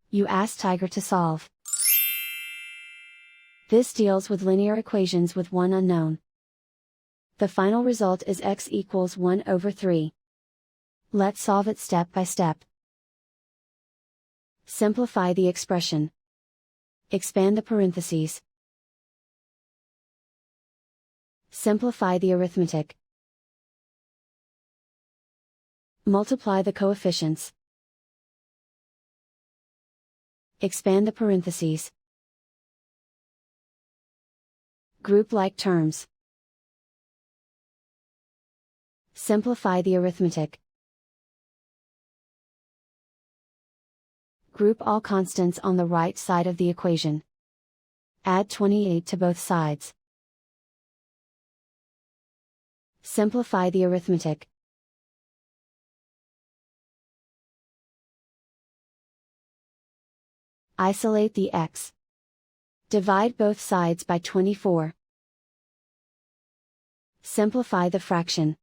You ask Tiger to solve. This deals with linear equations with one unknown. The final result is x equals 1 over 3. Let's solve it step by step. Simplify the expression. Expand the parentheses. Simplify the arithmetic. Multiply the coefficients. Expand the parentheses. Group like terms. Simplify the arithmetic. Group all constants on the right side of the equation. Add 28 to both sides. Simplify the arithmetic. Isolate the x. Divide both sides by 24. Simplify the fraction.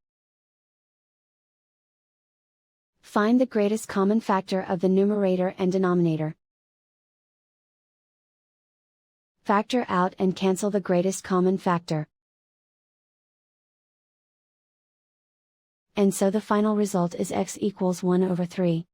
Find the greatest common factor of the numerator and denominator. Factor out and cancel the greatest common factor. And so the final result is x equals 1 over 3.